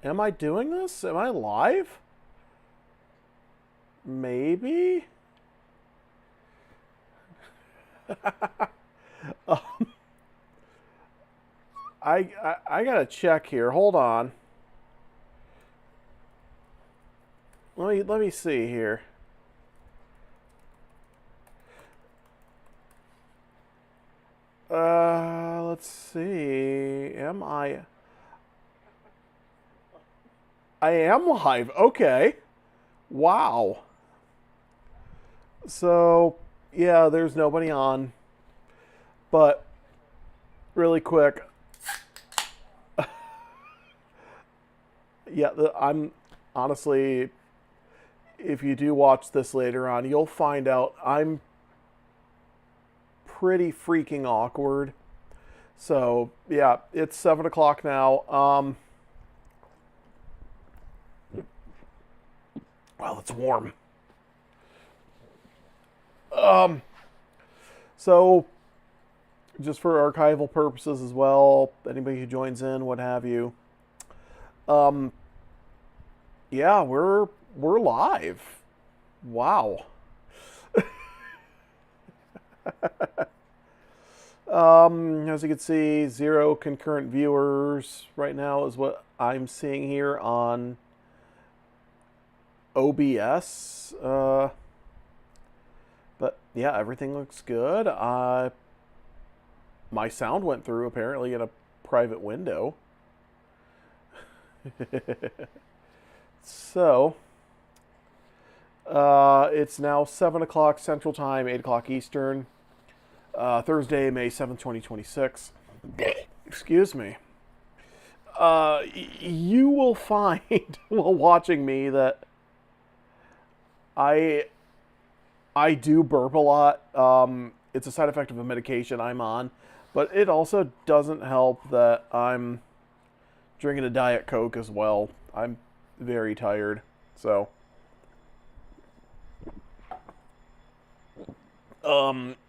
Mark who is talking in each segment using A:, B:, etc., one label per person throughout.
A: Am I doing this? Am I live? Maybe? Um, I gotta check here. Hold on. Let me see here. Let's see. Am I? I am live. Okay. Wow. So, yeah, there's nobody on. But really quick, yeah, I'm honestly, if you do watch this later on, you'll find out I'm pretty freaking awkward. So, yeah, it's 7 o'clock now. Well, it's warm. Um, so just for archival purposes as well, anybody who joins in, what have you. Um, yeah, we're live. Wow. As you can see, 0 concurrent viewers right now is what I'm seeing here on OBS. But yeah, everything looks good. My sound went through apparently in a private window. So, it's now 7 o'clock Central Time, 8 o'clock Eastern. Thursday, May 7th, 2026. Excuse me. You will find while watching me that I I do burp a lot. It's a side effect of a medication I'm on, but it also doesn't help that I'm drinking a Diet Coke as well. I'm very tired, so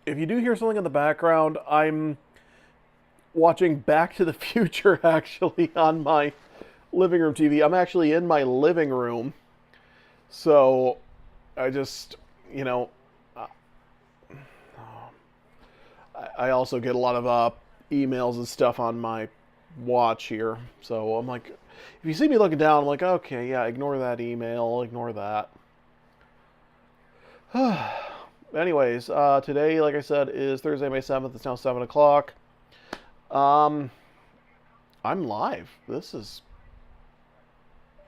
A: if you do hear something in the background, I'm watching Back to the Future actually on my living room TV. I'm actually in my living room, so I just, you know, I also get a lot of emails and stuff on my watch here. So I'm like, if you see me looking down, I'm like, okay, yeah, ignore that email, ignore that. Anyways, today, like I said, is Thursday, May 7th. It's now 7 o'clock. Um, I'm live. This is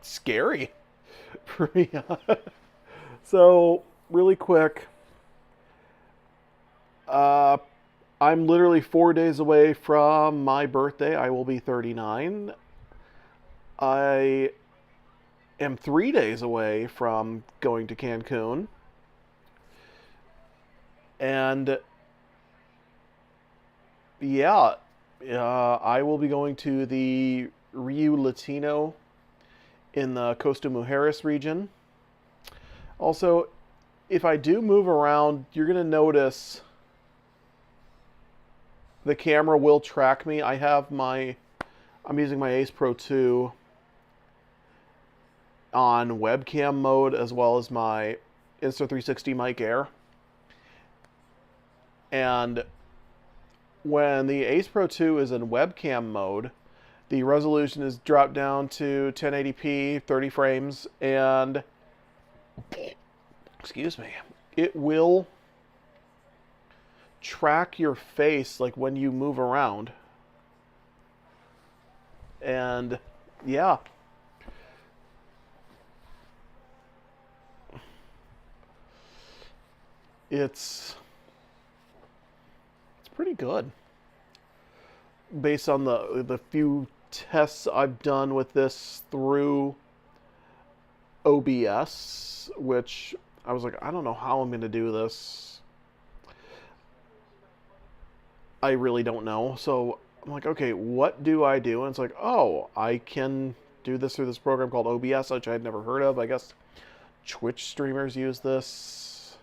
A: scary for me. So, really quick, uh, I'm literally 4 days away from my birthday. I will be 39. I am 3 days away from going to Cancun. And yeah, I will be going to the Rio Latino in the Costa Mujeres region. Also, if I do move around, you're going to notice the camera will track me. I'm using my Ace Pro 2 on webcam mode as well as my Insta360 Mic Air. And when the Ace Pro 2 is in webcam mode, the resolution is dropped down to 1080p, 30 frames, and excuse me, it will track your face like when you move around. And yeah, it's pretty good based on the few tests I've done with this through OBS, which I was like, I don't know how I'm going to do this. I really don't know. So I'm like, okay, what do I do? And it's like, oh, I can do this through this program called OBS, which I had never heard of. I guess Twitch streamers use this.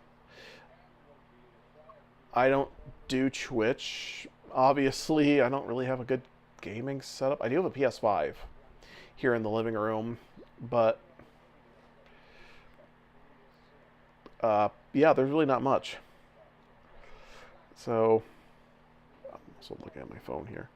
A: I don't do Twitch. Obviously, I don't really have a good gaming setup. I do have a PS5. here in the living room. But yeah, there's really not much. So I'm also looking at my phone here.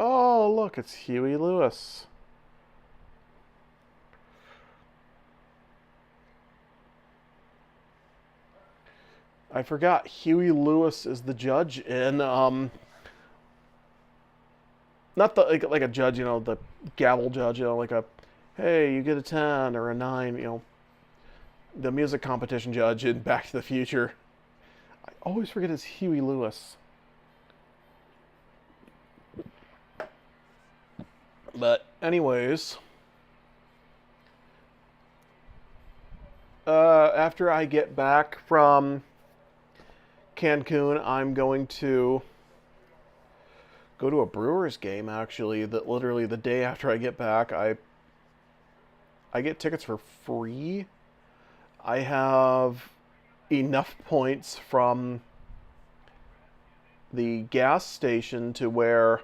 A: Oh, look, it's Huey Lewis. I forgot Huey Lewis is the judge in not the like a judge, the gavel judge, like a hey, you get a 10 or a 9, the music competition judge in Back to the Future. I always forget it's Huey Lewis. But anyways, after I get back from Cancun, I'm going to go to a Brewers game. Actually, that literally the day after I get back, I get tickets for free. I have enough points from the gas station to where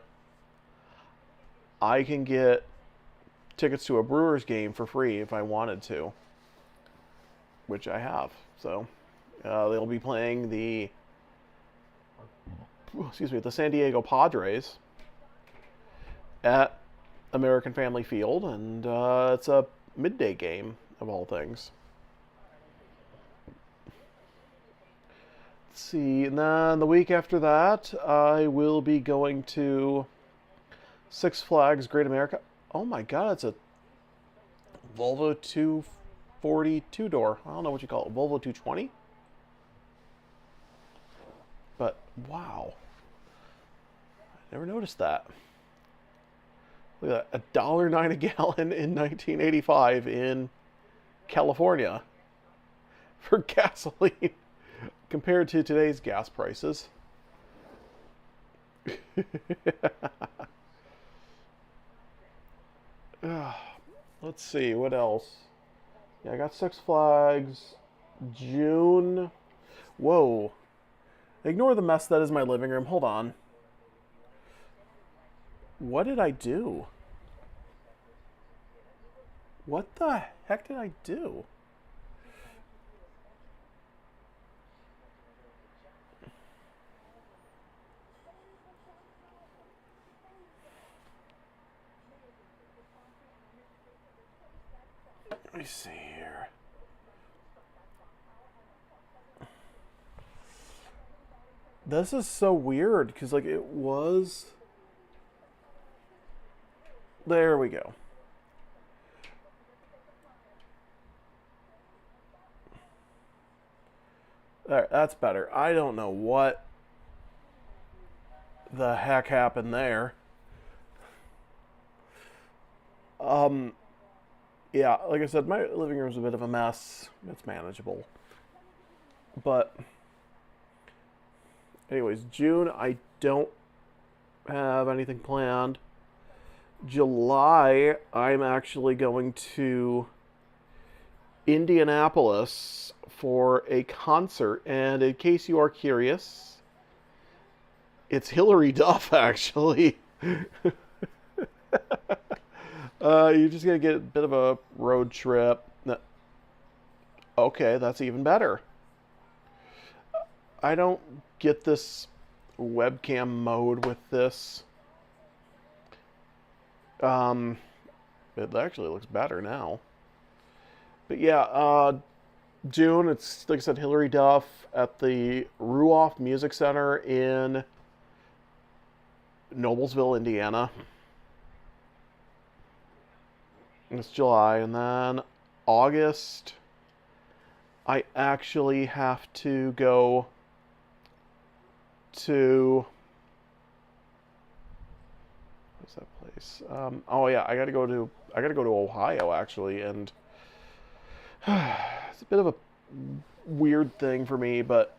A: I can get tickets to a Brewers game for free if I wanted to, which I have. So they'll be playing the San Diego Padres at American Family Field, and it's a midday game of all things. Let's see, and then the week after that, I will be going to Six Flags Great America. Oh my God, it's a Volvo 240 two-door. I don't know what you call it, Volvo 220? But wow, I never noticed that. Look at that, $1.09 a gallon in 1985 in California for gasoline compared to today's gas prices. Let's see, what else? Yeah, I got Six Flags, June. Whoa. Ignore the mess that is my living room. Hold on. What did I do? What the heck did I do? Let me see here. This is so weird because, like, it was. There we go. There, that's better. I don't know what the heck happened there. Um, yeah, like I said, my living room's a bit of a mess. It's manageable. But, anyways, June, I don't have anything planned. July, I'm actually going to Indianapolis for a concert. And in case you are curious, it's Hillary Duff, actually. You're just going to get a bit of a road trip. Okay, that's even better. I don't get this webcam mode with this. It actually looks better now. But yeah, June, it's, like I said, Hillary Duff at the Ruoff Music Center in Noblesville, Indiana. It's July. And then August, I actually have to go to... What's that place? Oh yeah, I gotta go to Ohio, actually, and it's a bit of a weird thing for me, but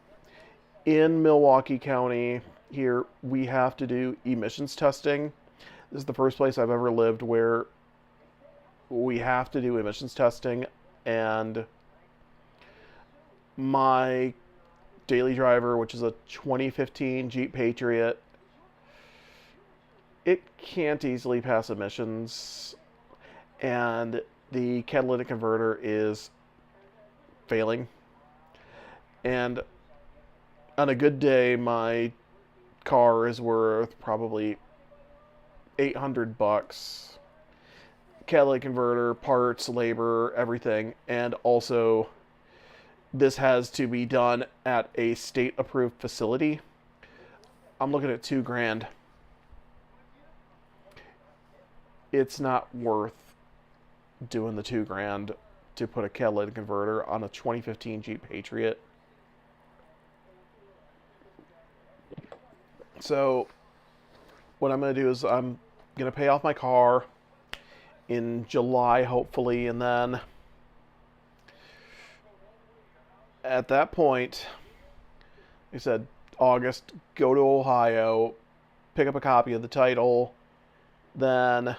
A: in Milwaukee County here, we have to do emissions testing. This is the first place I've ever lived where we have to do emissions testing, and my daily driver, which is a 2015 Jeep Patriot, it can't easily pass emissions, and the catalytic converter is failing. And on a good day, my car is worth probably $800. Catalytic converter, parts, labor, everything. And also, this has to be done at a state approved facility. I'm looking at $2,000. It's not worth doing the $2,000 to put a catalytic converter on a 2015 Jeep Patriot. So what I'm going to do is I'm going to pay off my car in July, hopefully, and then at that point, I said August, go to Ohio, pick up a copy of the title, then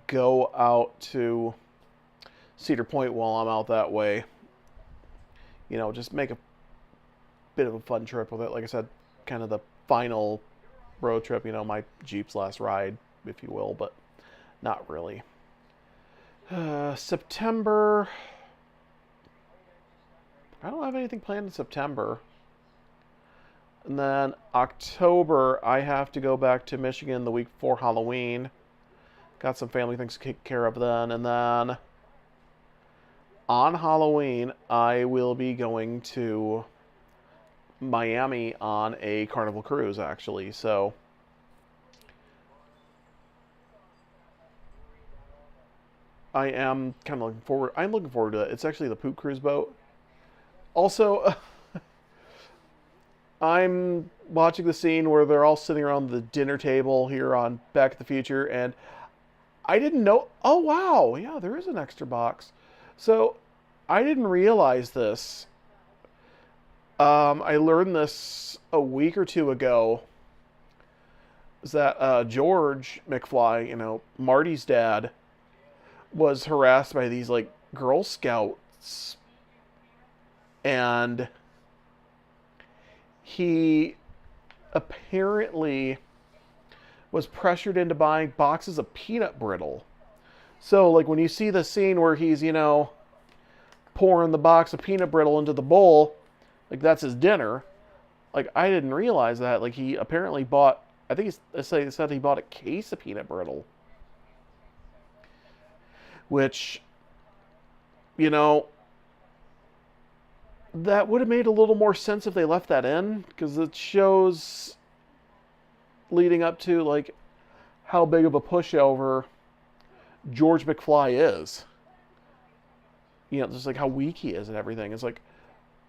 A: go out to Cedar Point while I'm out that way. You know, just make a bit of a fun trip with it. Like I said, kind of the final road trip, you know, my Jeep's last ride, if you will, but not really. September, I don't have anything planned in September. And then October, I have to go back to Michigan the week before Halloween. Got some family things to take care of then. And then on Halloween, I will be going to Miami on a Carnival cruise, actually. So I am kind of looking forward. I'm looking forward to it. It's actually the poop cruise boat. Also, I'm watching the scene where they're all sitting around the dinner table here on Back to the Future, and I didn't know. Oh, wow. Yeah, there is an extra box. So I didn't realize this. I learned this a week or two ago. Is that George McFly, you know, Marty's dad, was harassed by these like Girl Scouts, and he apparently was pressured into buying boxes of peanut brittle. So, like, when you see the scene where he's, you know, pouring the box of peanut brittle into the bowl, like, that's his dinner. Like, I didn't realize that. Like, he apparently bought, I think he said he bought a case of peanut brittle. Which, you know, that would have made a little more sense if they left that in, because it shows leading up to, like, how big of a pushover George McFly is. You know, just like how weak he is and everything. It's like,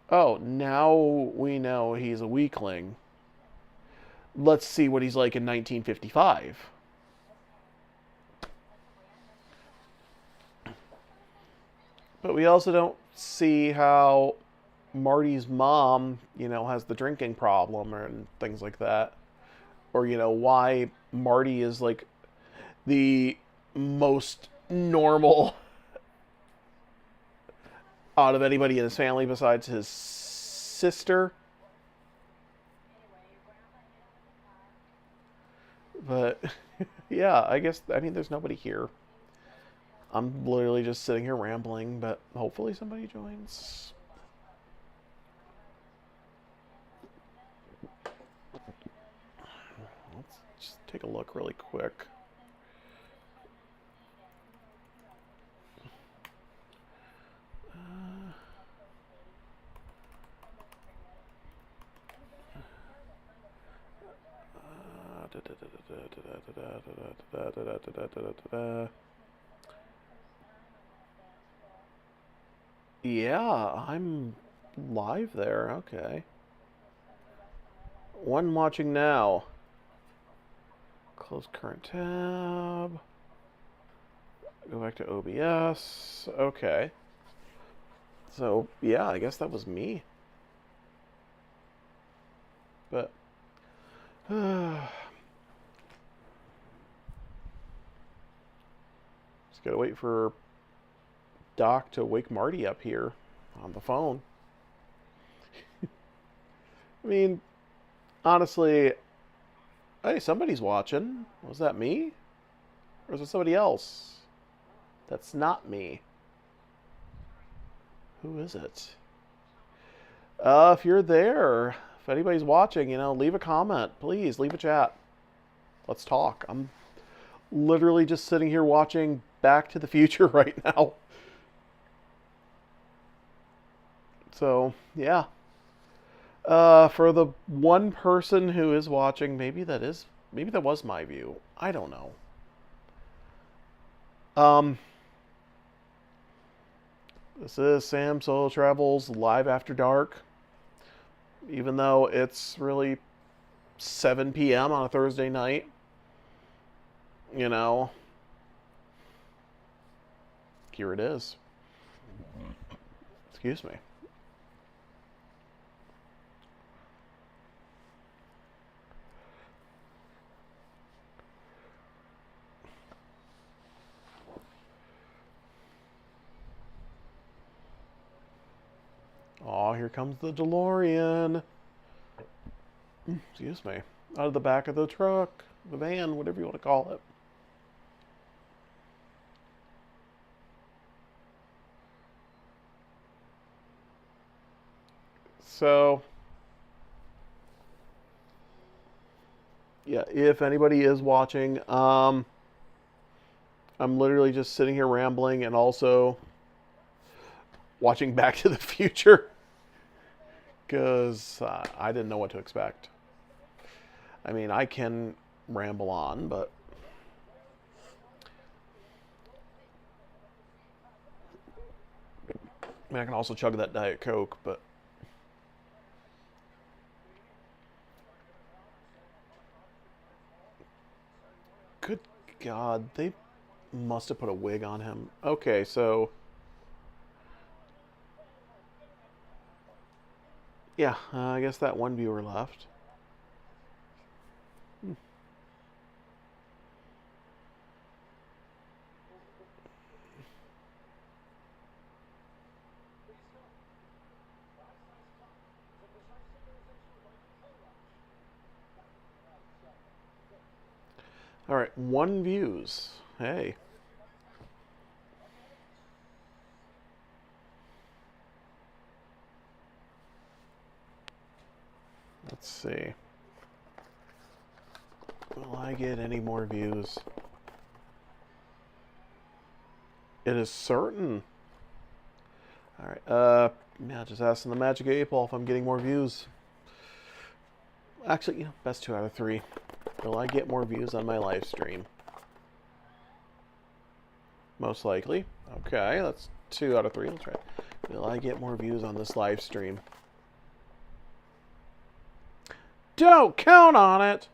A: oh, now we know he's a weakling. Let's see what he's like in 1955. But we also don't see how Marty's mom, you know, has the drinking problem and things like that. Or, you know, why Marty is like the most normal out of anybody in his family besides his sister. But yeah, I mean, there's nobody here. I'm literally just sitting here rambling, but hopefully somebody joins. Let's just take a look really quick. Yeah, I'm live there. Okay. One watching now. Close current tab. Go back to OBS. Okay. So, yeah, I guess that was me. But, just gotta wait for Doc to wake Marty up here on the phone. I mean, honestly, hey, somebody's watching. Was that me? Or is it somebody else? That's not me. Who is it? If you're there, if anybody's watching, leave a comment. Please, leave a chat. Let's talk. I'm literally just sitting here watching Back to the Future right now. So, yeah. For the one person who is watching, maybe that was my view. I don't know. This is Sam Solo Travels Live After Dark. Even though it's really 7 p.m. on a Thursday night. Here it is. Excuse me. Oh, here comes the DeLorean. Excuse me. Out of the back of the truck, the van, whatever you want to call it. So, yeah, if anybody is watching, I'm literally just sitting here rambling and also watching Back to the Future because I didn't know what to expect. I mean, I can ramble on, but I can also chug that Diet Coke, but good God, they must have put a wig on him. Okay, so yeah, I guess that one viewer left. All right, 1 views. Hey. Let's see. Will I get any more views? It is certain. All right. Yeah, just asking the Magic 8-Ball if I'm getting more views. Actually, best 2 out of 3. Will I get more views on my live stream? Most likely. Okay, that's 2 out of 3. Let's try it. Will I get more views on this live stream? Don't count on it!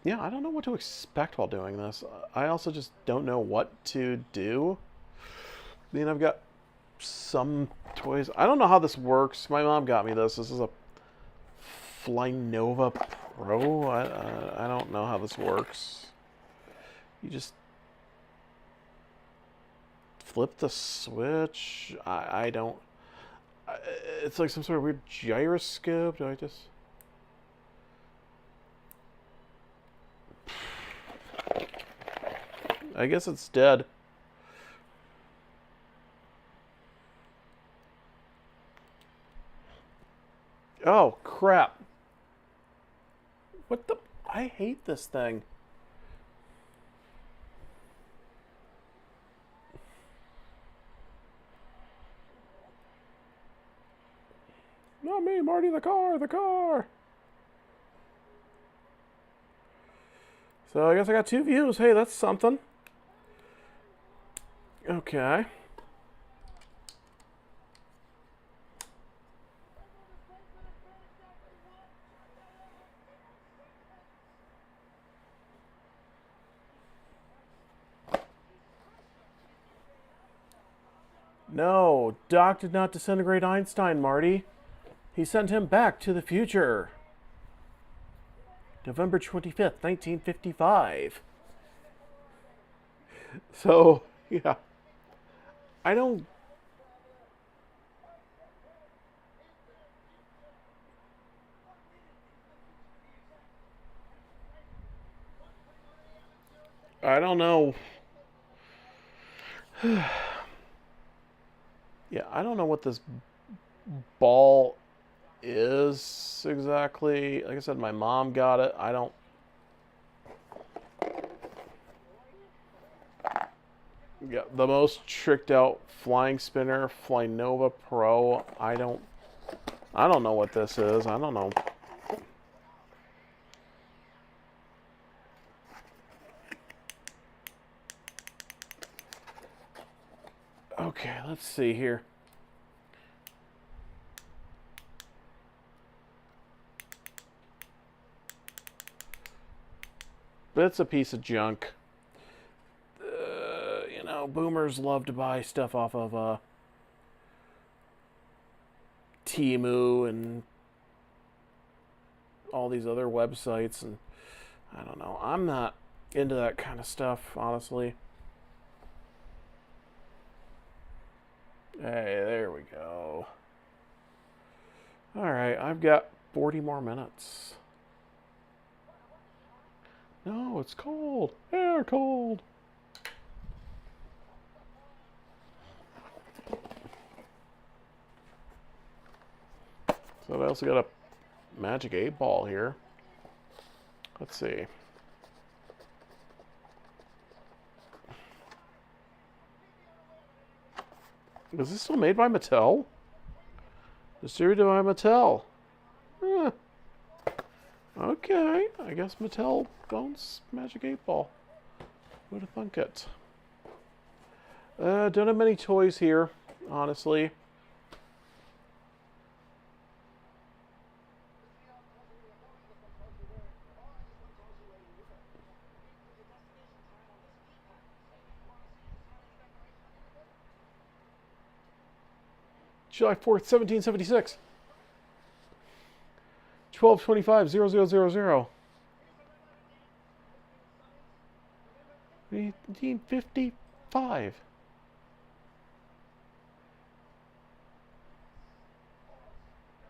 A: Yeah, I don't know what to expect while doing this. I also just don't know what to do. I mean, I've got some toys. I don't know how this works. My mom got me this. This is a Flynova Pro. I don't know how this works. You just flip the switch. I don't... It's like some sort of weird gyroscope. Do I just... I guess it's dead. Oh, crap. What the... I hate this thing. Not me, Marty, the car, the car. So I guess I got 2 views. Hey, that's something. Okay. No, Doc did not disintegrate Einstein, Marty. He sent him back to the future. November 25th, 1955. So, yeah. I don't... I don't know. Yeah, I don't know what this ball is exactly. Like I said, my mom got it. I don't... Yeah, the most tricked out flying spinner, Flynova Pro. I don't know what this is. I don't know. Okay, let's see here. It's a piece of junk. You know, boomers love to buy stuff off of Temu and all these other websites, and I don't know. I'm not into that kind of stuff, honestly. Hey, there we go. Alright, I've got 40 more minutes. No, it's cold. Air cold. So I also got a magic 8-ball here. Let's see. Is this still made by Mattel? Distributed by Mattel. Eh. Okay, I guess Mattel owns Magic 8-Ball. Who'd have thunk it? Don't have many toys here, honestly. July 4th, 1776. 12/25/0000. 1855.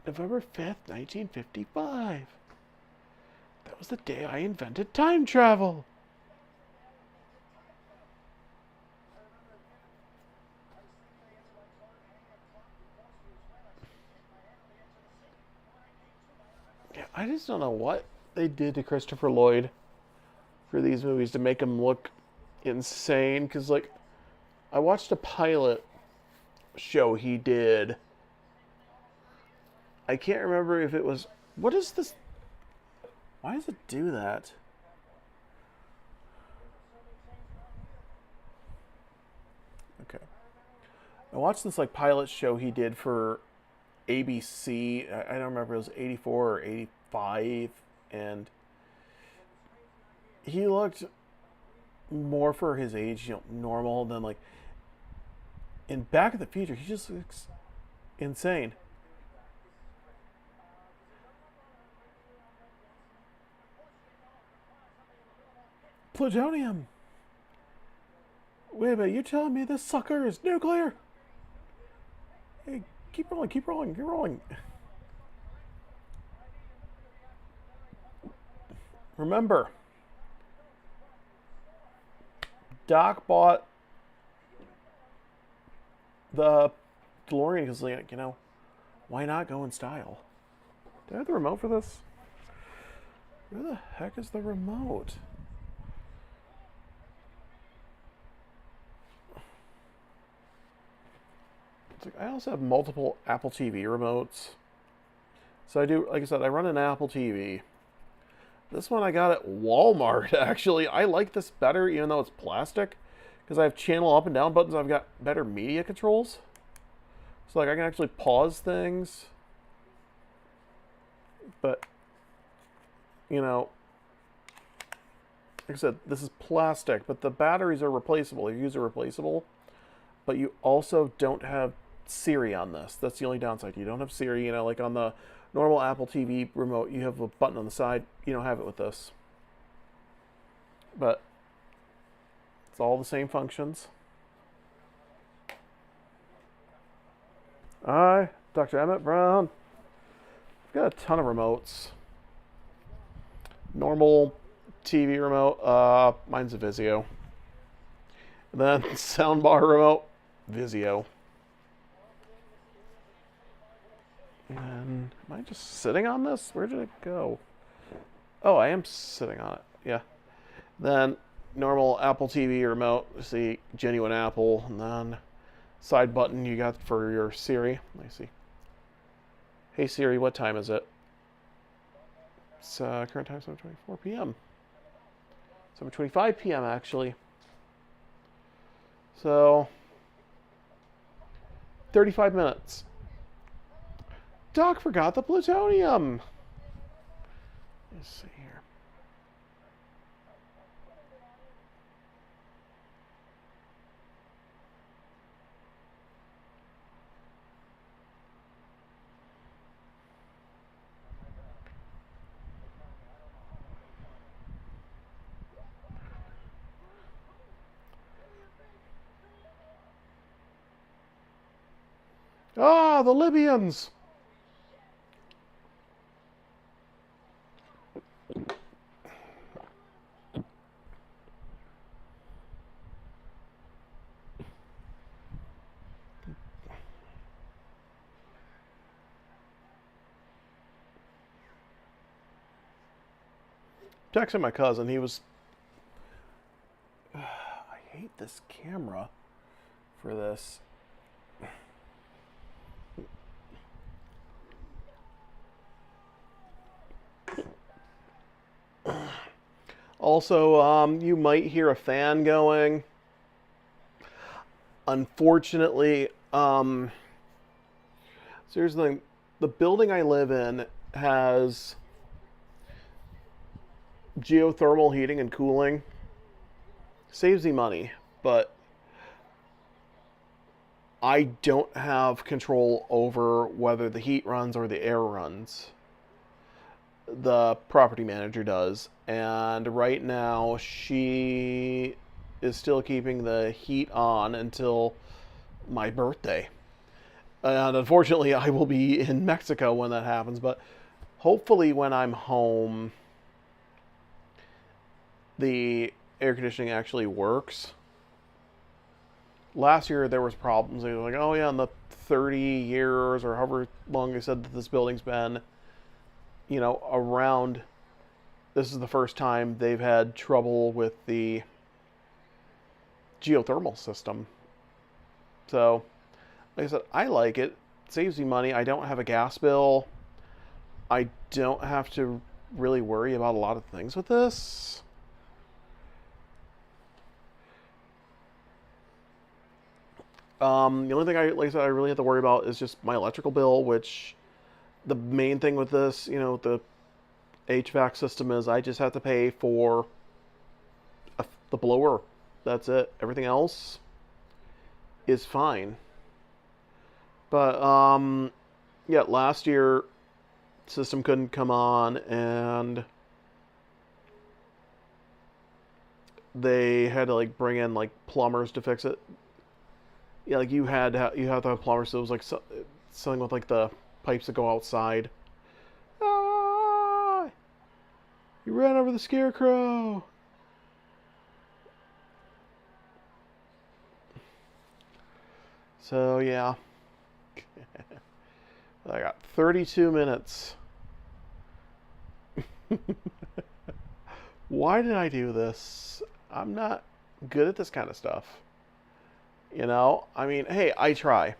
A: November 5th, 1955. That was the day I invented time travel. Yeah, I just don't know what they did to Christopher Lloyd for these movies to make him look insane. Because, like, I watched a pilot show he did. I can't remember if it was... What is this? Why does it do that? Okay. I watched this, like, pilot show he did for ABC. I don't remember if it was 84 or 85. And he looked more for his age, you know, normal than, like... In Back to the Future, he just looks insane. Plutonium. Wait a minute, you're telling me this sucker is nuclear? Hey, keep rolling, keep rolling, keep rolling. Remember, Doc bought the DeLorean because, like, you know, why not go in style? Do I have the remote for this? Where the heck is the remote? It's like I also have multiple Apple TV remotes. So I do, like I said, I run an Apple TV. This one I got at Walmart, actually. I like this better, even though it's plastic, because I have channel up and down buttons. I've got better media controls. So, like, I can actually pause things. But, you know, like I said, this is plastic, but the batteries are replaceable. They're user replaceable. but you also don't have Siri on this. That's the only downside. You don't have Siri. You know, like on the normal Apple TV remote, you have a button on the side. You don't have it with this. But it's all the same functions. Hi, Dr. Emmett Brown. I've got a ton of remotes. Normal TV remote, mine's a Vizio. And then soundbar remote, Vizio. And am I just sitting on this? Where did it go? Oh, I am sitting on it. Yeah. Then normal Apple TV remote, see genuine Apple, and then side button you got for your Siri. Let me see. Hey Siri, what time is it? It's current time 7:24 p.m. 7:25 p.m. actually. So 35 minutes. Doc forgot the plutonium. Let's see here. Ah, the Libyans. Texting my cousin, he was... I hate this camera for this. Also, you might hear a fan going. Unfortunately, so here's the thing. The building I live in has geothermal heating and cooling. Saves me money, but I don't have control over whether the heat runs or the air runs. The property manager does, and right now she is still keeping the heat on until my birthday. And unfortunately, I will be in Mexico when that happens, but hopefully when I'm home, the air conditioning actually works. Last year there was problems. They were like, oh yeah, in the 30 years or however long they said that this building's been, you know, around, this is the first time they've had trouble with the geothermal system. So, like I said, I like it. It saves me money. I don't have a gas bill. I don't have to really worry about a lot of things with this. The only thing like I said, I really have to worry about is just my electrical bill, which the main thing with this, you know, the HVAC system is I just have to pay for the blower. That's it. Everything else is fine. But yeah, last year system couldn't come on and they had to like bring in like plumbers to fix it. Yeah, like you had to have plumbers. So it was like something with like the pipes that go outside. Ah! You ran over the scarecrow. So yeah, I got 32 minutes. Why did I do this? I'm not good at this kind of stuff. You know, I mean, hey, I try.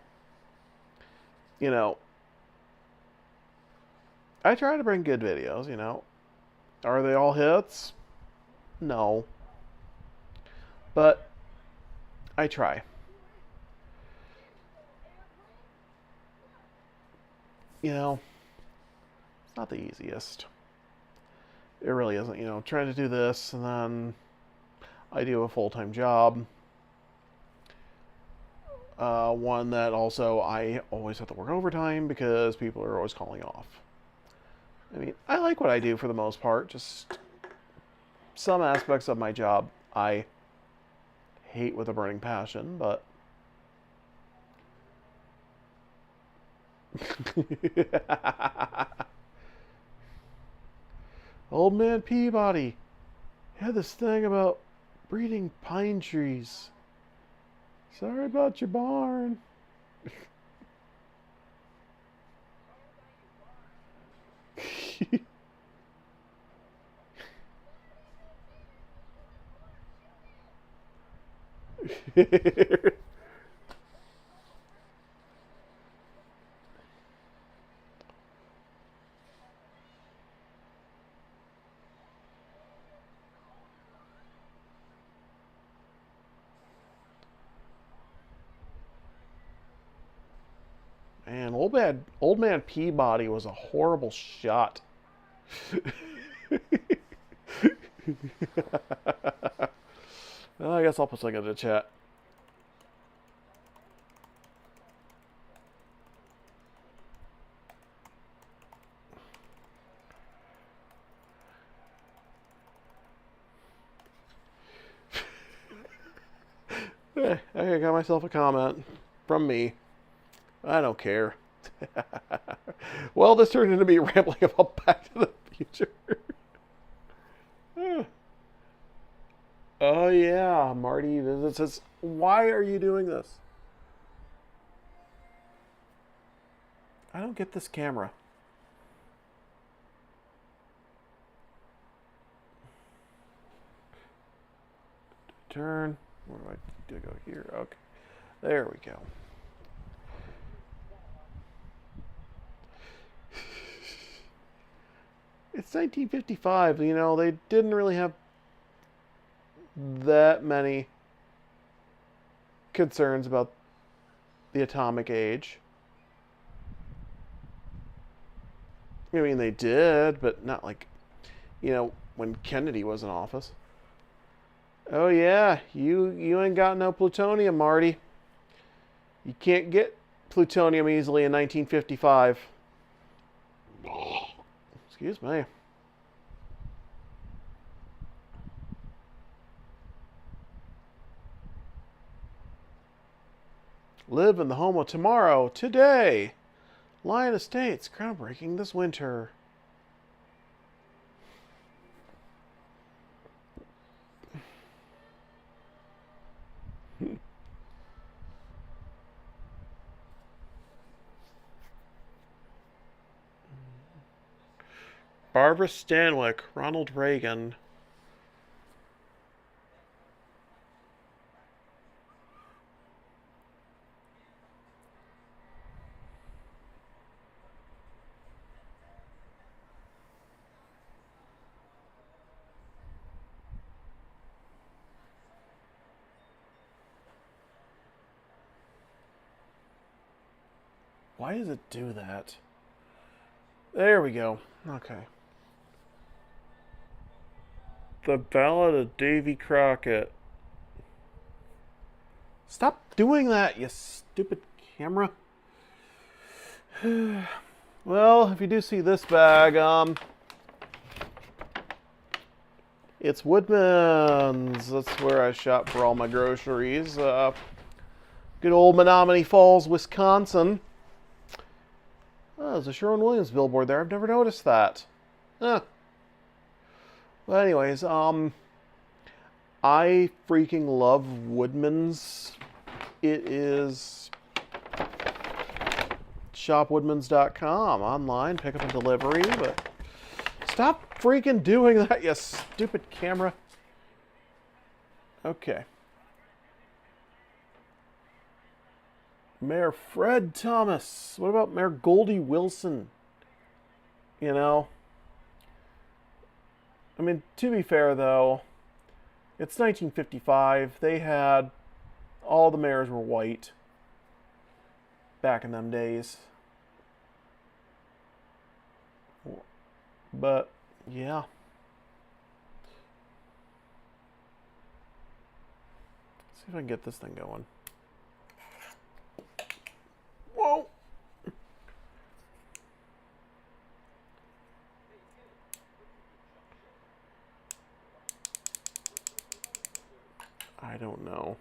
A: You know, I try to bring good videos, you know. Are they all hits? No. But I try. You know, it's not the easiest. It really isn't, you know, trying to do this and then I do a full-time job. One that also I always have to work overtime because people are always calling off. I mean, I like what I do for the most part. Just some aspects of my job I hate with a burning passion, but Old Man Peabody had this thing about breeding pine trees. Sorry about your barn. Man, old man Peabody was a horrible shot. Well, I guess I'll put something in the chat. I got myself a comment from me. I don't care. Well, this turned into me rambling about Back to the Future. Oh yeah, Marty visits us. Why are you doing this? I don't get this camera. Turn. Where do I go here? Okay. There we go. It's 1955. You know, they didn't really have that many concerns about the atomic age. I mean, they did, but not like, you know, when Kennedy was in office. Oh yeah, you ain't got no plutonium, Marty. You can't get plutonium easily in 1955. Excuse me. Live in the home of tomorrow, today. Lion Estates, groundbreaking this winter. Barbara Stanwyck, Ronald Reagan. Why does it do that? There we go. Okay. The Ballad of Davy Crockett. Stop doing that, you stupid camera. Well, if you do see this bag, it's Woodman's. That's where I shop for all my groceries. Good old Menominee Falls, Wisconsin. Oh, there's a Sherwin-Williams billboard there. I've never noticed that. Huh. Well, anyways, I freaking love Woodman's. It is shopwoodmans.com online, pick up and delivery, but stop freaking doing that, you stupid camera. Okay. Mayor Fred Thomas. What about Mayor Goldie Wilson? You know? I mean, to be fair, though, it's 1955. They had... all the mayors were white back in them days. But, yeah. Let's see if I can get this thing going. I don't know.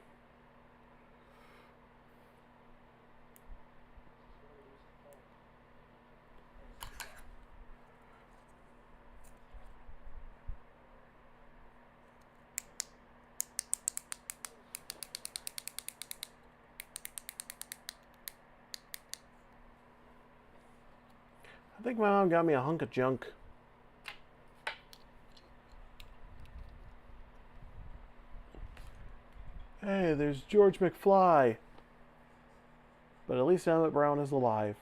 A: I think my mom got me a hunk of junk. Hey, there's George McFly. But at least Emmett Brown is alive.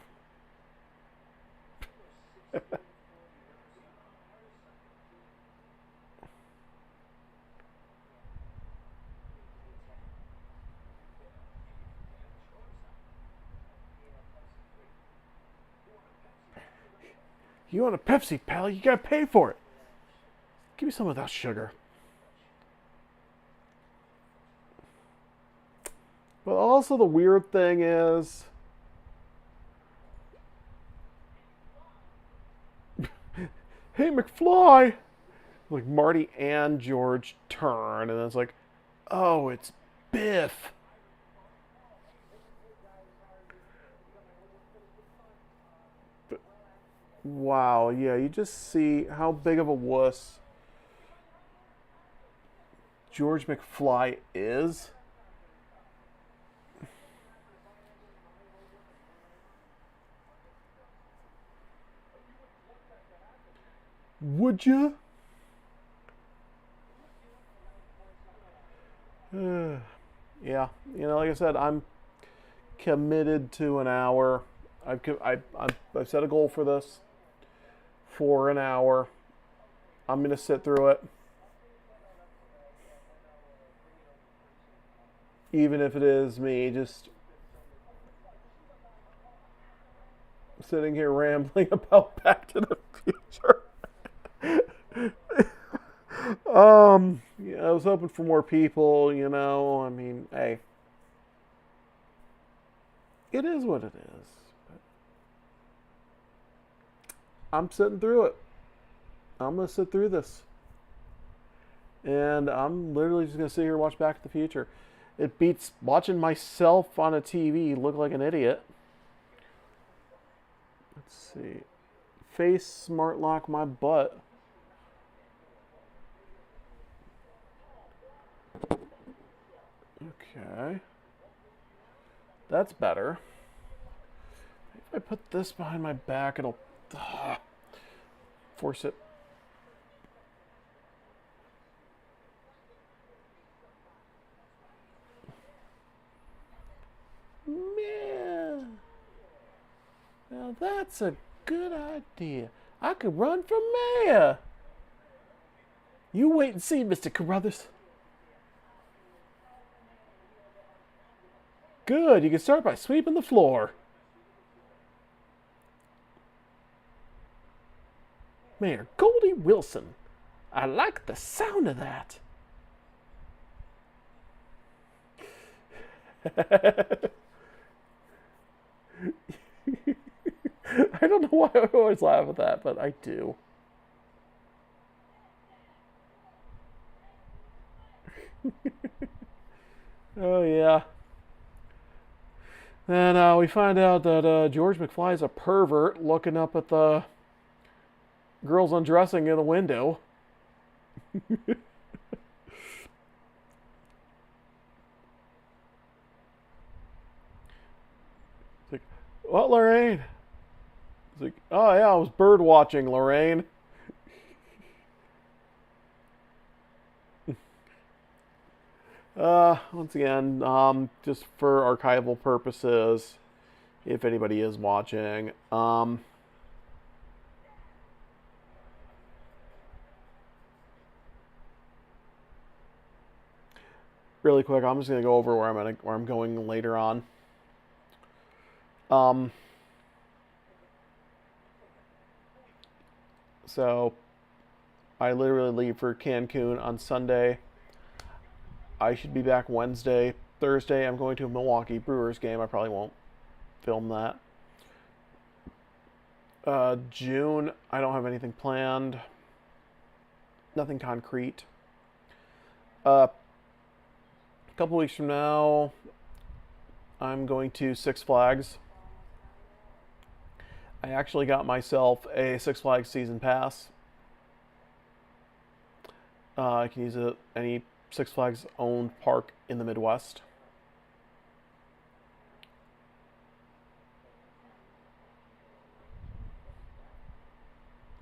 A: You want a Pepsi, pal? You gotta pay for it. Give me some of that sugar. But also the weird thing is, hey McFly, like Marty and George turn, and it's like, oh, it's Biff. But, wow, yeah, you just see how big of a wuss George McFly is. Would you? Yeah, like I said, I'm committed to an hour. I've set a goal for this for an hour. I'm gonna sit through it, even if it is me just sitting here rambling about Back to the Future. Yeah, I was hoping for more people. I mean, hey, it is what it is. But I'm sitting through it. I'm gonna sit through this, and I'm literally just gonna sit here and watch Back to the Future. It beats watching myself on a TV look like an idiot. Let's see. Face smart lock my butt. Okay. That's better. If I put this behind my back, it'll force it. Man. Now that's a good idea. I could run for mayor. You wait and see, Mr. Carruthers. Good, you can start by sweeping the floor. Mayor Goldie Wilson. I like the sound of that. I don't know why I always laugh at that, but I do. Oh, yeah. Then we find out that George McFly is a pervert looking up at the girls undressing in the window. It's like, what, Lorraine? It's like, oh yeah, I was bird watching, Lorraine. Once again, just for archival purposes, if anybody is watching, really quick, I'm just gonna go over where I'm going later on. So I literally leave for Cancun on Sunday. I should be back Wednesday. Thursday, I'm going to a Milwaukee Brewers game. I probably won't film that. June, I don't have anything planned. Nothing concrete. A couple weeks from now, I'm going to Six Flags. I actually got myself a Six Flags season pass. I can use it at any Six Flags owned park in the Midwest.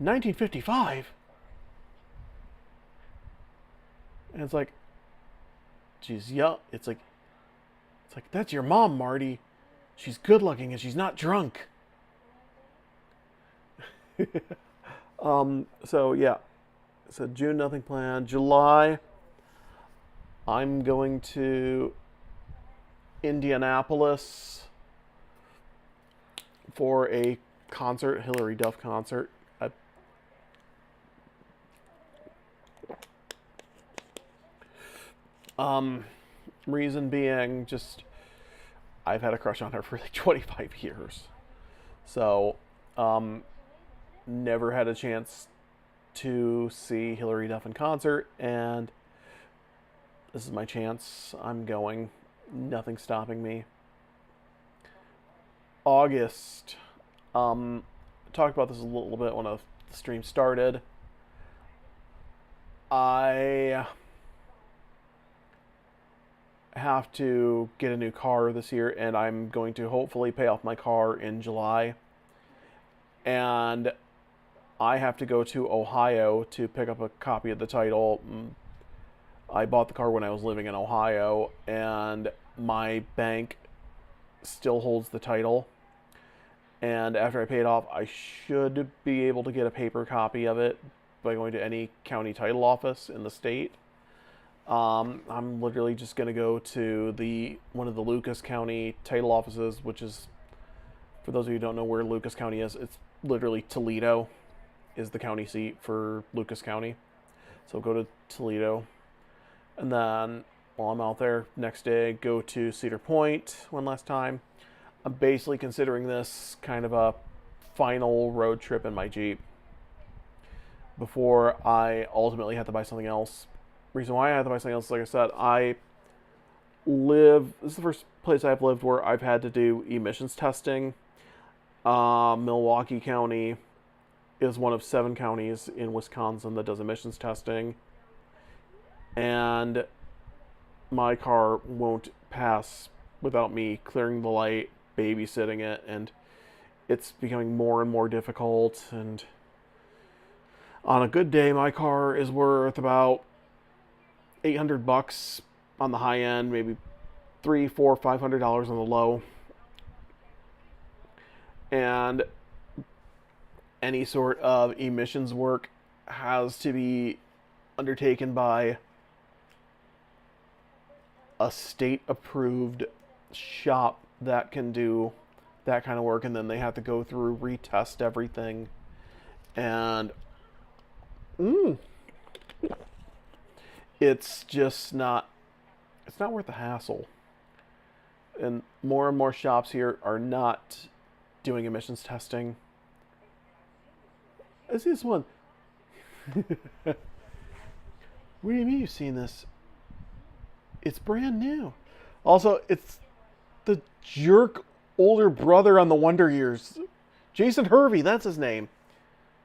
A: $19.55, and it's like, she's young. It's like that's your mom, Marty. She's good looking and she's not drunk. So yeah, so June nothing planned. July, I'm going to Indianapolis for a concert, Hillary Duff concert. Reason being, just I've had a crush on her for like 25 years. So, never had a chance to see Hillary Duff in concert, and this is my chance. I'm going. Nothing's stopping me. August. Talked about this a little bit when the stream started. I have to get a new car this year, and I'm going to hopefully pay off my car in July. And I have to go to Ohio to pick up a copy of the title. I bought the car when I was living in Ohio, and my bank still holds the title. And after I pay it off, I should be able to get a paper copy of it by going to any county title office in the state. I'm literally just going to go to one of the Lucas County title offices, which is, for those of you who don't know where Lucas County is, it's literally Toledo is the county seat for Lucas County. So go to Toledo, and then while I'm out there, next day go to Cedar Point one last time. I'm basically considering this kind of a final road trip in my Jeep before I ultimately have to buy something else. Reason why I have to buy something else, like I said, this is the first place I've lived where I've had to do emissions testing. Milwaukee County is one of 7 counties in Wisconsin that does emissions testing, and my car won't pass without me clearing the light, babysitting it, and it's becoming more and more difficult. And on a good day, my car is worth about $800 on the high end, maybe $300, $400, $500 on the low. And any sort of emissions work has to be undertaken by a state-approved shop that can do that kind of work, and then they have to go through, retest everything, and it's just not worth the hassle. And more shops here are not doing emissions testing. I see this one. What do you mean you've seen this? It's brand new. Also, it's the jerk older brother on the Wonder Years. Jason Hervey, that's his name.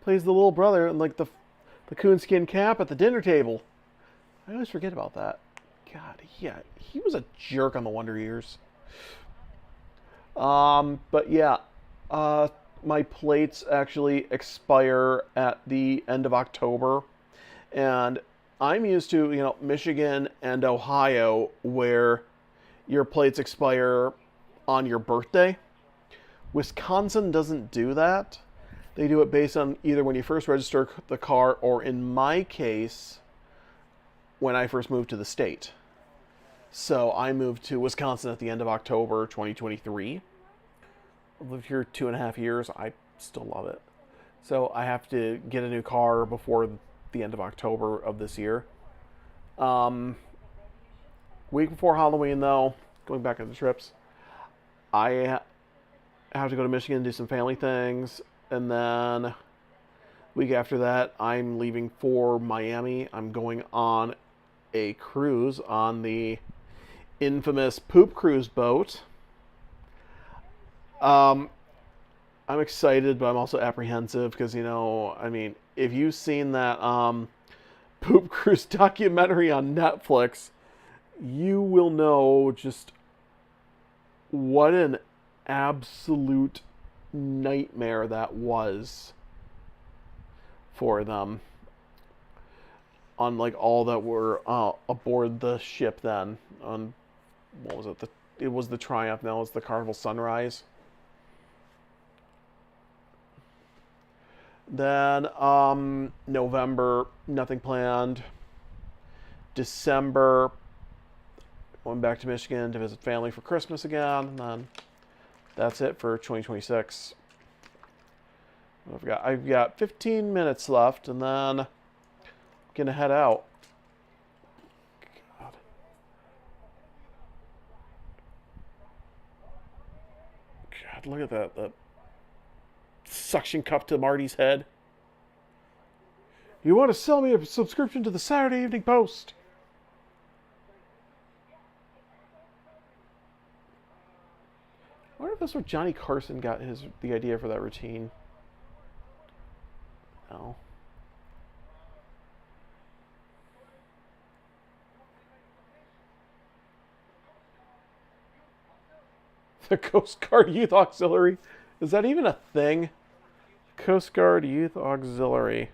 A: Plays the little brother in like the coonskin cap at the dinner table. I always forget about that. God, yeah, he was a jerk on the Wonder Years. But yeah, my plates actually expire at the end of October, and I'm used to, Michigan and Ohio, where your plates expire on your birthday. Wisconsin doesn't do that. They do it based on either when you first register the car, or in my case, when I first moved to the state. So I moved to Wisconsin at the end of October 2023. I've lived here 2.5 years. I still love it. So I have to get a new car before the end of October of this year. Week before Halloween, though, going back on the trips, I have to go to Michigan and do some family things. And then week after that, I'm leaving for Miami. I'm going on a cruise on the infamous poop cruise boat. Um, I'm excited, but I'm also apprehensive because, I mean, if you've seen that poop cruise documentary on Netflix, you will know just what an absolute nightmare that was for them on like all that were aboard the ship then on what was it, it was the Triumph, now it's the Carnival Sunrise. Then November, nothing planned. December, going back to Michigan to visit family for Christmas again, and then that's it for 2026. I've got 15 minutes left, and then I'm gonna head out. God. God, look at that. The suction cup to Marty's head. You want to sell me a subscription to the Saturday Evening Post? I wonder if that's where Johnny Carson got the idea for that routine. No. The Coast Guard Youth Auxiliary. Is that even a thing? Coast Guard Youth Auxiliary.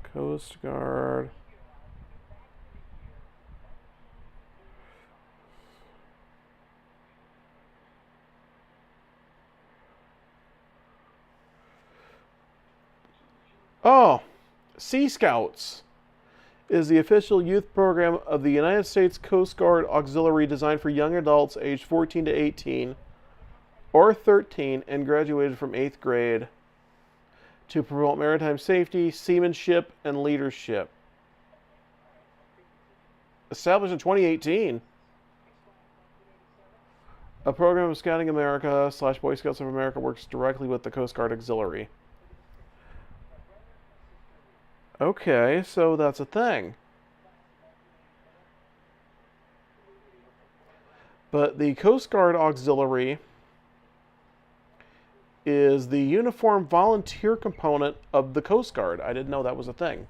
A: Coast Guard. Oh, Sea Scouts is the official youth program of the United States Coast Guard Auxiliary designed for young adults aged 14 to 18 or 13 and graduated from 8th grade to promote maritime safety, seamanship, and leadership. Established in 2018. A program of Scouting America / Boy Scouts of America works directly with the Coast Guard Auxiliary. Okay, so that's a thing. But the Coast Guard Auxiliary is the uniform volunteer component of the Coast Guard. I didn't know that was a thing.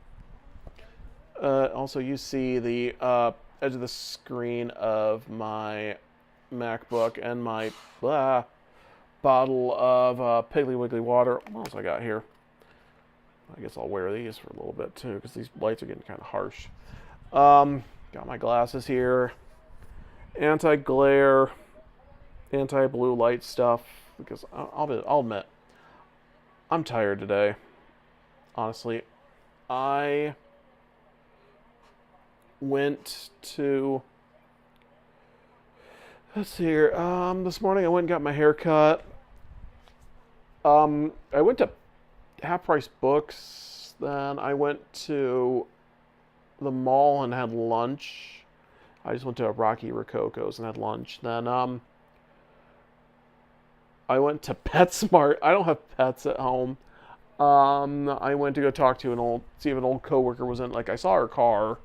A: Also, you see the edge of the screen of my MacBook and my bottle of Piggly Wiggly water. What else I got here? I guess I'll wear these for a little bit too because these lights are getting kind of harsh. Got my glasses here. Anti-glare, anti-blue light stuff because I'll admit I'm tired today. Honestly, I went to, let's see here. This morning I went and got my hair cut. I went to Half Price Books. Then I went to the mall and had lunch. I just went to a Rocky Rococo's and had lunch. Then I went to PetSmart. I don't have pets at home. I went to go talk to see if an old coworker was in. Like, I saw her car,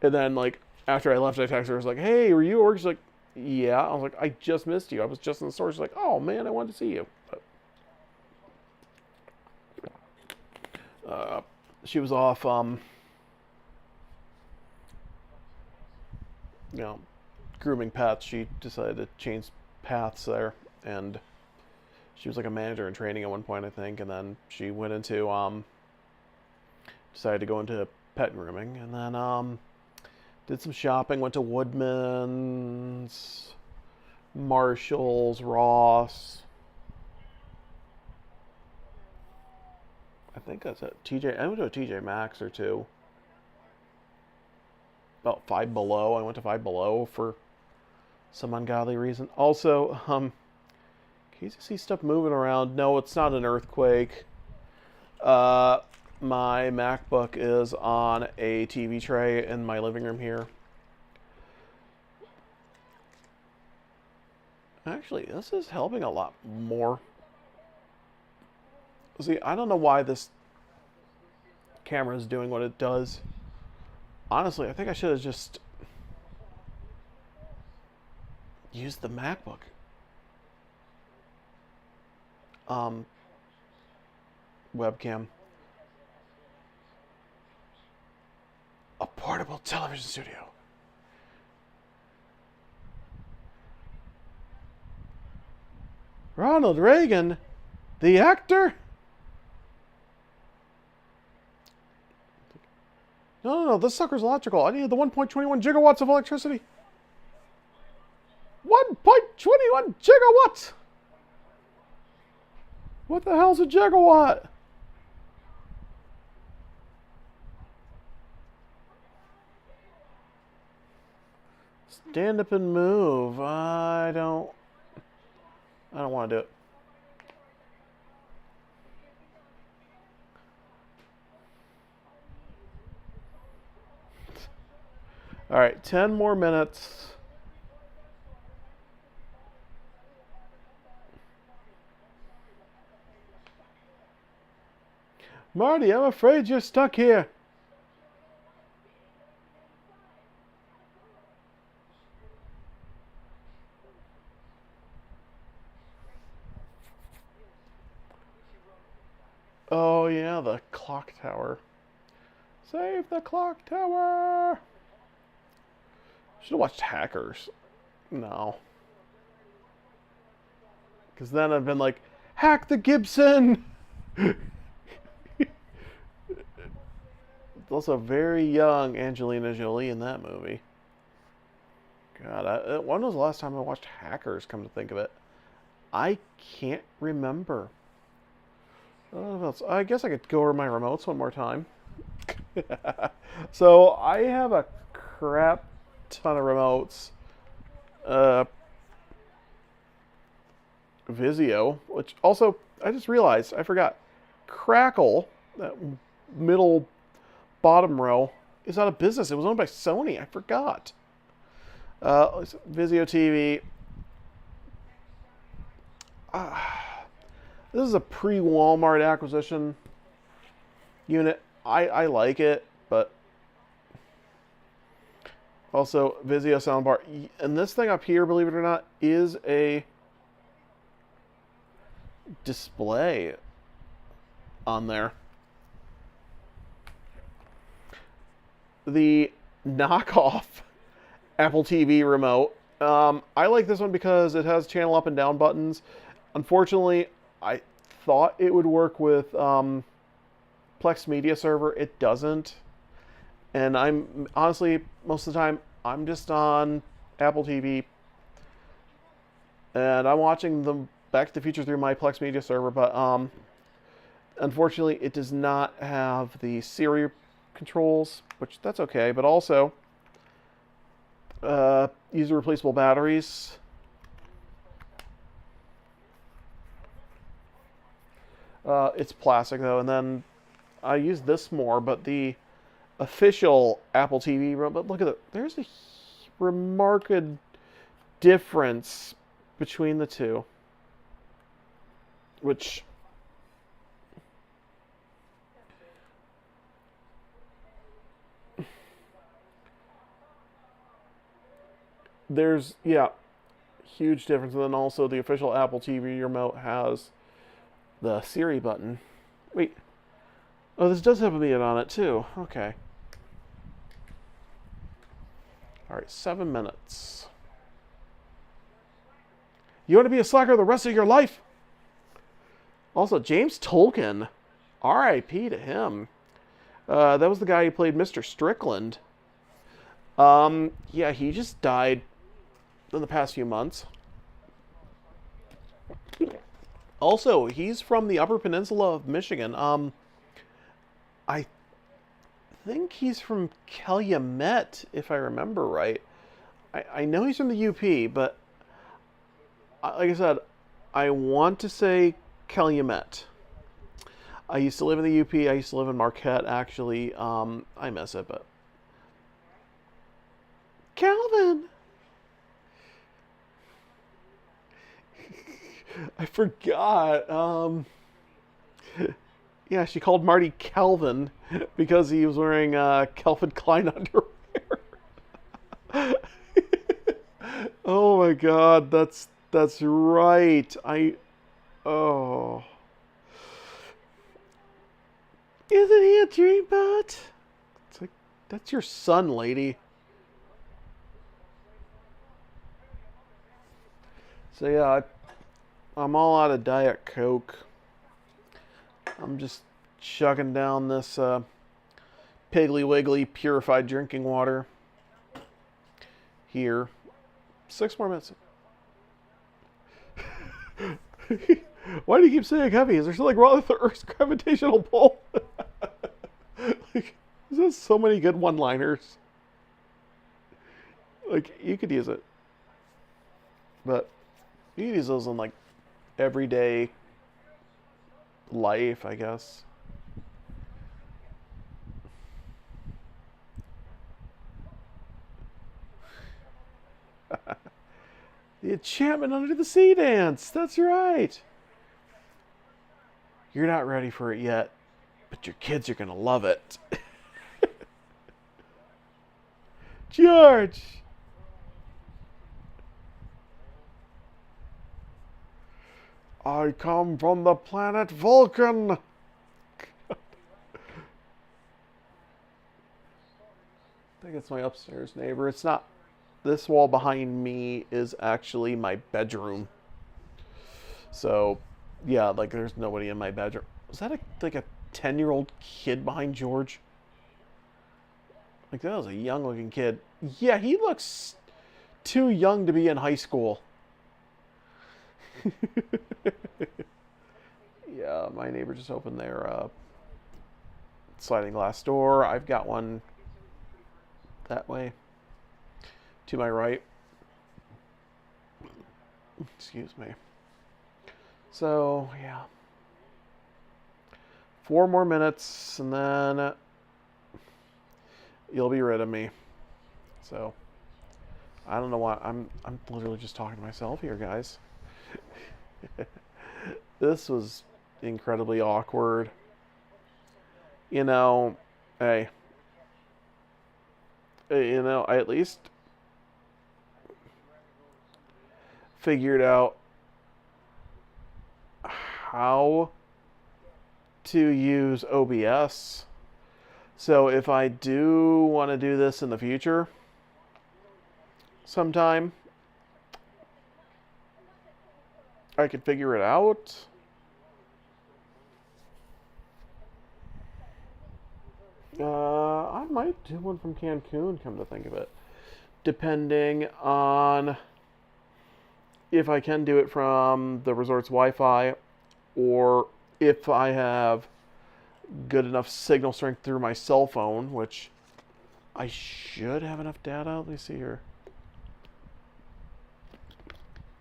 A: and then like after I left, I texted her. I was like, "Hey, were you?" Or she's like, "Yeah." I was like, "I just missed you. I was just in the store." She's like, "Oh man, I wanted to see you." But, she was off. Grooming pets. She decided to change paths there, and she was like a manager in training at one point, I think, and then she went into decided to go into pet grooming, and then did some shopping. Went to Woodman's, Marshall's, Ross. I think that's it. I went to a TJ Maxx or two. About Five Below. I went to Five Below for some ungodly reason. Also, can you see stuff moving around? No, it's not an earthquake. My MacBook is on a TV tray in my living room here. Actually, this is helping a lot more. See, I don't know why this camera is doing what it does. Honestly, I think I should have just use the MacBook. Um, webcam. A portable television studio. Ronald Reagan, the actor? No, this sucker's electrical. I need the 1.21 gigawatts of electricity. 1.21 gigawatts? What the hell's a gigawatt? Stand up and move. I don't want to do it. All right, 10 more minutes. Marty, I'm afraid you're stuck here. Oh, yeah, the clock tower. Save the clock tower! Should have watched Hackers. No. Because then I've been like, hack the Gibson! It's also very young Angelina Jolie in that movie. God, when was the last time I watched Hackers, come to think of it? I can't remember. I guess I could go over my remotes one more time. So I have a crap ton of remotes. Vizio, which also, I just realized, I forgot. Crackle, that middle bottom row, is out of business. It was owned by Sony. I forgot. Vizio TV. This is a pre-Walmart acquisition unit. I like it, but also Vizio soundbar. And this thing up here, believe it or not, is a display on there. The knockoff Apple TV remote. I like this one because it has channel up and down buttons. Unfortunately, I thought it would work with Plex Media Server. It doesn't. And I'm honestly, most of the time, I'm just on Apple TV. And I'm watching the Back to the Future through my Plex Media Server. But unfortunately, it does not have the Siri controls, which that's okay. But also, user replaceable batteries. It's plastic though, and then I use this more, but the official Apple TV remote, but look at it, there's a remarked difference between the two, which there's, yeah, huge difference. And then also the official Apple TV remote has the Siri button. Wait. Oh, this does have a button on it too. Okay. Alright, 7 minutes. You want to be a slacker the rest of your life? Also, James Tolkien. R.I.P. to him. That was the guy who played Mr. Strickland. Yeah, he just died in the past few months. Also, he's from the Upper Peninsula of Michigan. I think he's from Calumet, if I remember right. I know he's from the UP, but like I said, I want to say Calumet. I used to live in the UP. I used to live in Marquette, actually. I miss it, but... Calvin! I forgot. Yeah, she called Marty Calvin because he was wearing Calvin Klein underwear. Oh my God, that's right. Oh, isn't he a dreamboat? It's like that's your son, lady. So yeah, I'm all out of Diet Coke. I'm just chugging down this Piggly Wiggly purified drinking water here. 6 more minutes. Why do you keep saying heavy? Is there something wrong with the Earth's gravitational pull? Like, there's so many good one-liners. Like, you could use it, but you could use those in like everyday life, I guess. The enchantment under the sea dance. That's right. You're not ready for it yet, but your kids are gonna love it. George. I come from the planet Vulcan. I think it's my upstairs neighbor. It's not. This wall behind me is actually my bedroom. So, yeah, like there's nobody in my bedroom. Was that like a 10-year-old kid behind George? Like that was a young looking kid. Yeah, he looks too young to be in high school. Yeah, my neighbor just opened their sliding glass door. I've got one that way to my right. Excuse me. So, yeah. 4 more minutes and then you'll be rid of me. So, I don't know why I'm literally just talking to myself here, guys. This was incredibly awkward. You know, hey, I at least figured out how to use OBS. So if I do want to do this in the future sometime, I could figure it out. I might do one from Cancun, come to think of it. Depending on if I can do it from the resort's Wi-Fi or if I have good enough signal strength through my cell phone, which I should have enough data. Let me see here.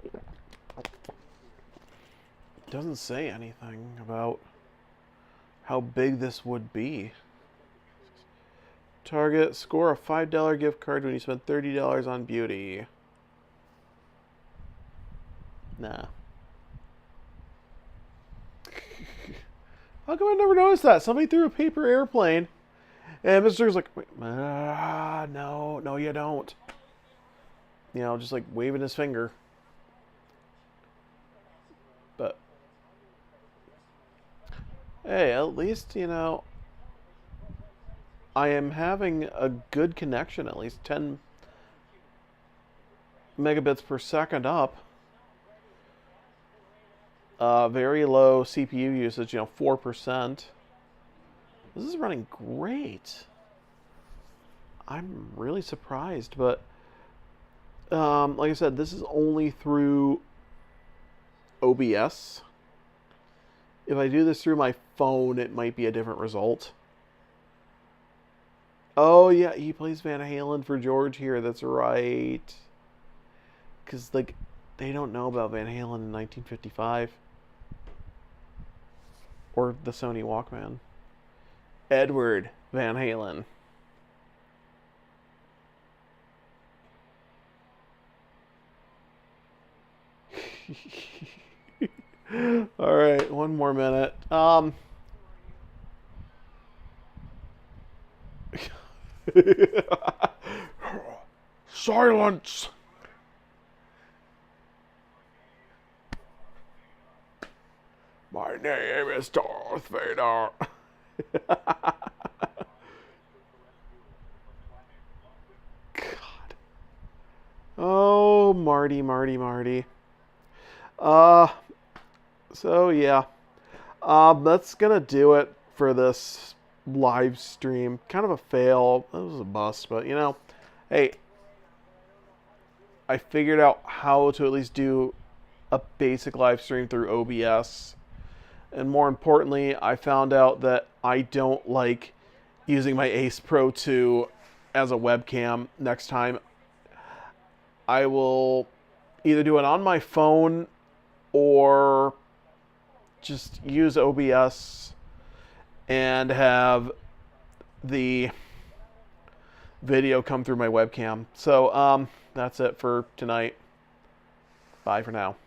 A: It doesn't say anything about how big this would be. Target, score a $5 gift card when you spend $30 on beauty. Nah. How come I never noticed that? Somebody threw a paper airplane, and Mr. like, wait, no, no, you don't. You know, just like waving his finger. But, hey, at least, I am having a good connection, at least 10 megabits per second up. Very low CPU usage, 4%. This is running great. I'm really surprised, but like I said, this is only through OBS. If I do this through my phone, it might be a different result. Oh, yeah, he plays Van Halen for George here. That's right. Because, like, they don't know about Van Halen in 1955. Or the Sony Walkman. Edward Van Halen. All right, 1 more minute. Silence. My name is Darth Vader. God. Oh, Marty, Marty, Marty. Uh, so yeah. That's gonna do it for this live stream. Kind of a fail. It was a bust, but you know, hey, I figured out how to at least do a basic live stream through OBS. And more importantly, I found out that I don't like using my Ace Pro 2 as a webcam. Next time, I will either do it on my phone or just use OBS and have the video come through my webcam. So, that's it for tonight. Bye for now.